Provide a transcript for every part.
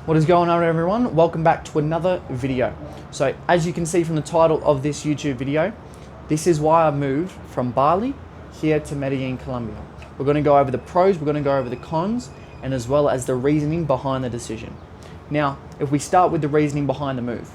What is going on, everyone? Welcome back to another video. So as you can see from the title of this YouTube video, this is why I moved from Bali here to Medellín, Colombia. We're going to go over the pros, we're going to go over the cons, and as well as the reasoning behind the decision. Now, if we start with the reasoning behind the move,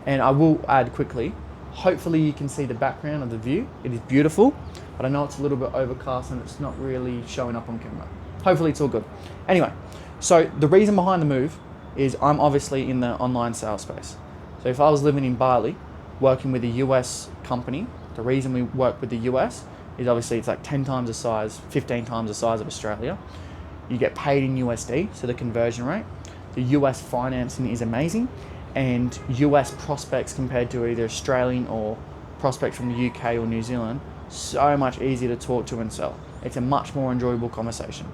and I will add quickly, hopefully you can see the background of the view. It is beautiful, but I know it's a little bit overcast and it's not really showing up on camera. Hopefully it's all good. Anyway, so the reason behind the move is I'm obviously in the online sales space. So if I was living in Bali, working with a US company, the reason we work with the US is obviously it's like 10 times the size, 15 times the size of Australia. You get paid in USD, so the conversion rate. The US financing is amazing, and US prospects compared to either Australian or prospects from the UK or New Zealand, so much easier to talk to and sell. It's a much more enjoyable conversation.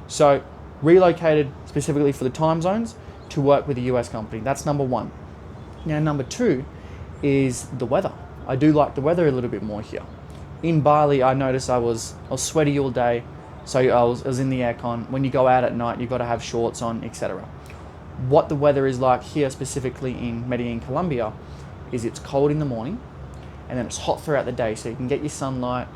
So relocated specifically for the time zones to work with a US company. That's number one. Now, number two is the weather. I do like the weather a little bit more here. In Bali, I noticed I was sweaty all day, so I was in the aircon. When you go out at night, you've got to have shorts on, etc. What the weather is like here, specifically in Medellín, Colombia, is it's cold in the morning, and then it's hot throughout the day, so you can get your sunlight,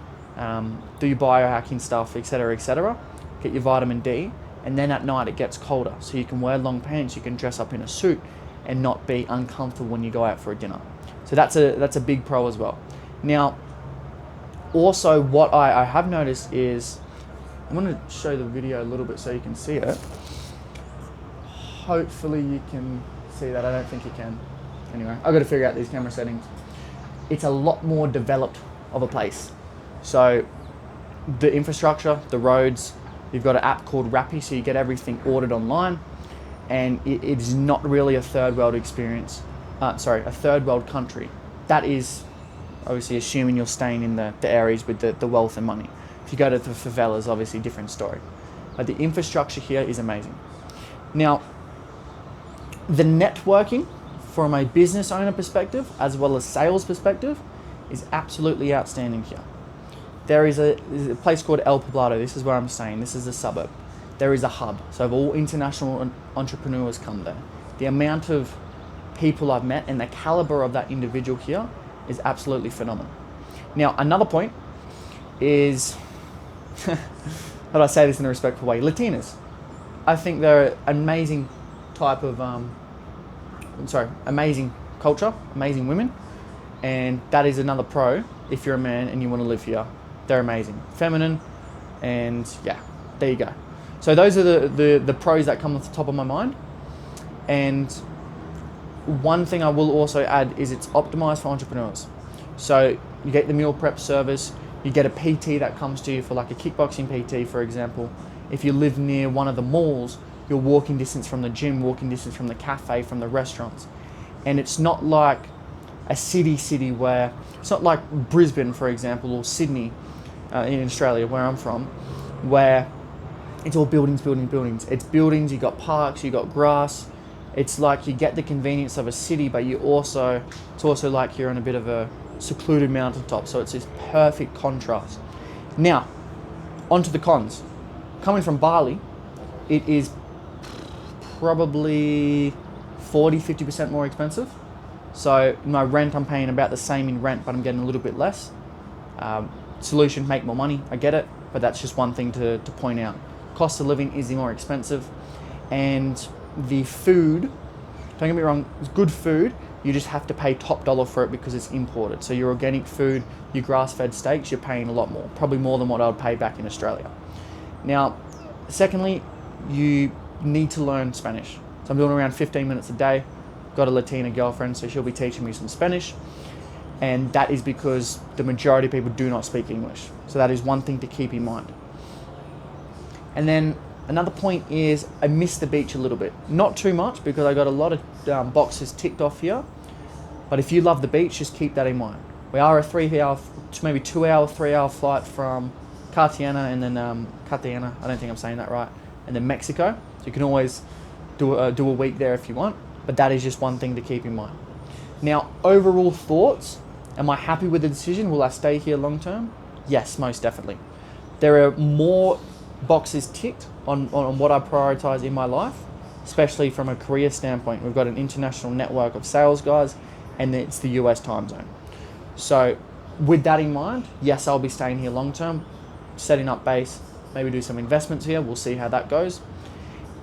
do your biohacking stuff, etc., get your vitamin D, and then at night it gets colder, so you can wear long pants, you can dress up in a suit, and not be uncomfortable when you go out for a dinner. So that's a big pro as well. Now, also what I have noticed is, I'm going to show the video a little bit so you can see it. Hopefully you can see that. I don't think you can. Anyway, I've got to figure out these camera settings. It's a lot more developed of a place. So the infrastructure, the roads, you've got an app called Rappi, so you get everything ordered online, and it is not really a third world experience. A third world country. That is obviously assuming you're staying in the areas with the wealth and money. If you go to the favelas, obviously different story. But the infrastructure here is amazing. Now, the networking from a business owner perspective as well as sales perspective is absolutely outstanding here. There is a place called El Poblado. This is where I'm staying. This is a suburb. There is a hub. So all international entrepreneurs come there. The amount of people I've met and the caliber of that individual here is absolutely phenomenal. Now, another point is, how do I say this in a respectful way? Latinas. I think they're an amazing type of, amazing culture, amazing women. And that is another pro if you're a man and you want to live here. They're amazing. Feminine, and yeah, there you go. So those are the pros that come off the top of my mind. And one thing I will also add is it's optimized for entrepreneurs. So you get the meal prep service, you get a PT that comes to you for like a kickboxing PT, for example. If you live near one of the malls, you're walking distance from the gym, walking distance from the cafe, from the restaurants. And it's not like a city where, it's not like Brisbane, for example, or Sydney in Australia, where I'm from, where it's all buildings. It's buildings, you got parks, you got grass. It's like you get the convenience of a city, but it's also like you're on a bit of a secluded mountaintop. So it's this perfect contrast. Now, onto the cons. Coming from Bali, it is probably 40-50% more expensive. So my rent, I'm paying about the same in rent, but I'm getting a little bit less. Solution, make more money, I get it, but that's just one thing to point out. Cost of living is more expensive, and the food, don't get me wrong, it's good food, you just have to pay top dollar for it because it's imported. So your organic food, your grass-fed steaks, you're paying a lot more, probably more than what I would pay back in Australia. Now, secondly, you need to learn Spanish. So I'm doing around 15 minutes a day. Got a Latina girlfriend, so she'll be teaching me some Spanish. And that is because the majority of people do not speak English. So that is one thing to keep in mind. And then another point is I miss the beach a little bit. Not too much because I got a lot of boxes ticked off here. But if you love the beach, just keep that in mind. We are a 3-hour, maybe 2-hour, 3-hour flight from Cartagena and then Cartagena, I don't think I'm saying that right, and then Mexico. So you can always do a week there if you want. But that is just one thing to keep in mind. Now, overall thoughts, am I happy with the decision? Will I stay here long term? Yes, most definitely. There are more boxes ticked on what I prioritize in my life. especially from a career standpoint. We've got an international network of sales guys, and it's the US time zone. So with that in mind, yes, I'll be staying here long term, setting up base, maybe do some investments here. We'll see how that goes.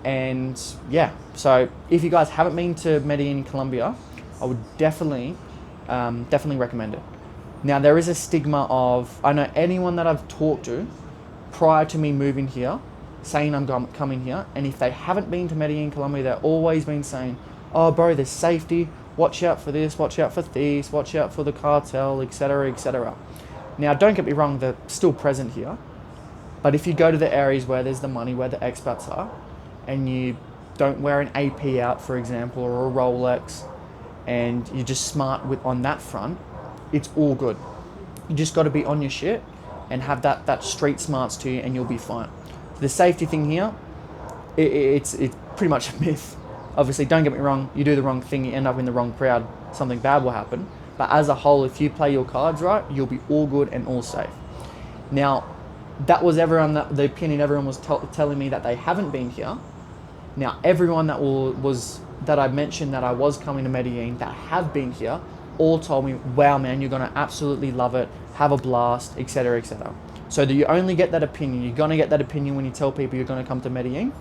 And yeah, so if you guys haven't been to Medellín, Colombia, I would definitely recommend it. Now, there is a stigma of, I know anyone that I've talked to prior to me moving here, saying I'm coming here, and if they haven't been to Medellín, Colombia, they've always been saying, oh bro, there's safety, watch out for this, watch out for thieves, watch out for the cartel, etc., etc. Now, don't get me wrong, they're still present here, but if you go to the areas where there's the money, where the expats are, and you don't wear an AP out, for example, or a Rolex, and you're just smart on that front, it's all good. You just got to be on your shit and have that street smarts to you, and you'll be fine. The safety thing here, it's pretty much a myth. Obviously, don't get me wrong, you do the wrong thing, you end up in the wrong crowd, something bad will happen. But as a whole, if you play your cards right, you'll be all good and all safe. Now, that was the opinion everyone was telling me that they haven't been here. Now, everyone that I mentioned that I was coming to Medellín that have been here, all told me, wow man, you're gonna absolutely love it, have a blast, etc., etc. So that you only get that opinion. You're gonna get that opinion when you tell people you're gonna come to Medellín,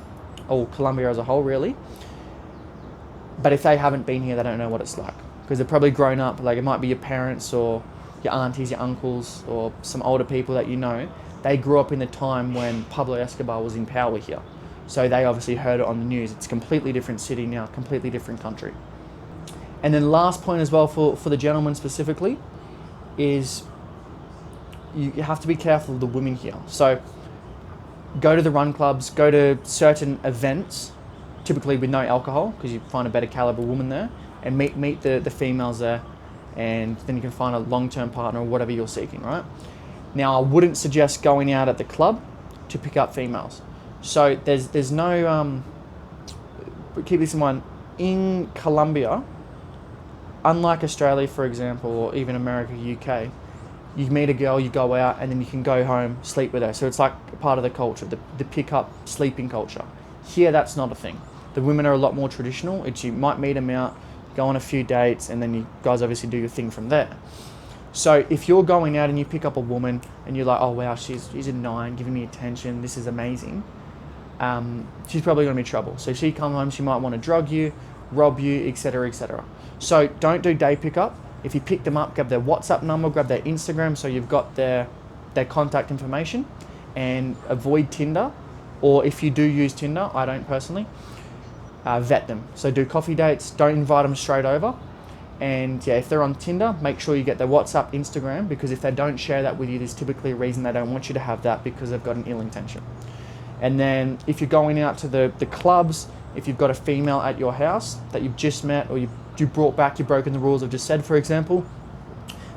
or Colombia as a whole, really. But if they haven't been here, they don't know what it's like, because they've probably grown up, like it might be your parents or your aunties, your uncles, or some older people that you know. They grew up in the time when Pablo Escobar was in power here. So they obviously heard it on the news. It's a completely different city now, completely different country. And then last point as well for the gentlemen specifically is you have to be careful of the women here. So go to the run clubs, go to certain events, typically with no alcohol, because you find a better caliber woman there, and meet the females there, and then you can find a long-term partner or whatever you're seeking, right? Now, I wouldn't suggest going out at the club to pick up females. So there's no, keep this in mind, in Colombia, unlike Australia, for example, or even America, UK, you meet a girl, you go out, and then you can go home, sleep with her. So it's like part of the culture, the pick-up sleeping culture. Here, that's not a thing. The women are a lot more traditional. It's you might meet them out, go on a few dates, and then you guys obviously do your thing from there. So if you're going out and you pick up a woman, and you're like, oh wow, she's a 9, giving me attention, this is amazing, she's probably going to be trouble. So she comes home, she might want to drug you, rob you, etc., etc. So don't do day pickup. If you pick them up, grab their WhatsApp number, grab their Instagram, so you've got their contact information, and avoid Tinder. Or if you do use Tinder, I don't personally, vet them. So do coffee dates, don't invite them straight over. And yeah, if they're on Tinder, make sure you get their WhatsApp, Instagram, because if they don't share that with you, there's typically a reason they don't want you to have that, because they've got an ill intention. And then if you're going out to the clubs, if you've got a female at your house that you've just met, or you brought back, you've broken the rules I've just said, for example,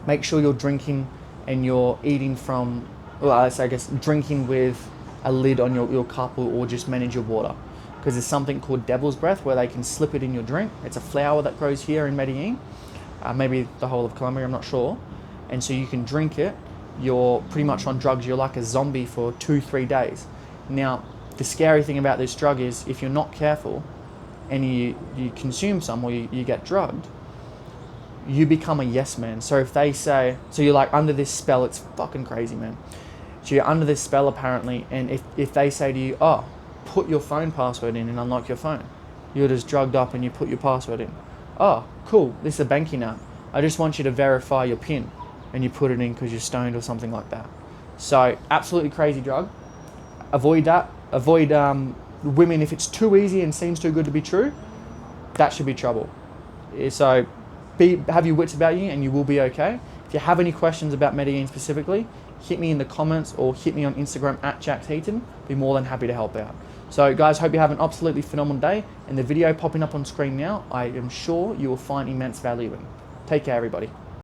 make sure you're drinking and you're eating from, well, I guess drinking with a lid on your cup, or just manage your water. Because there's something called devil's breath where they can slip it in your drink. It's a flower that grows here in Medellín, maybe the whole of Colombia, I'm not sure. And so you can drink it, you're pretty much on drugs, you're like a zombie for 2-3 days. Now, the scary thing about this drug is if you're not careful and you consume some, or you get drugged, you become a yes man. So if they say, so you're like under this spell, it's fucking crazy, man. So you're under this spell apparently, and if they say to you, oh, put your phone password in and unlock your phone. You're just drugged up and you put your password in. Oh, cool, this is a banking app. I just want you to verify your PIN, and you put it in because you're stoned or something like that. So absolutely crazy drug. Avoid that. Avoid women. If it's too easy and seems too good to be true, that should be trouble. So have your wits about you and you will be okay. If you have any questions about Medellín specifically, hit me in the comments or hit me on Instagram at Jack Heaton. Be more than happy to help out. So guys, hope you have an absolutely phenomenal day, and the video popping up on screen now, I am sure you will find immense value in. Take care, everybody.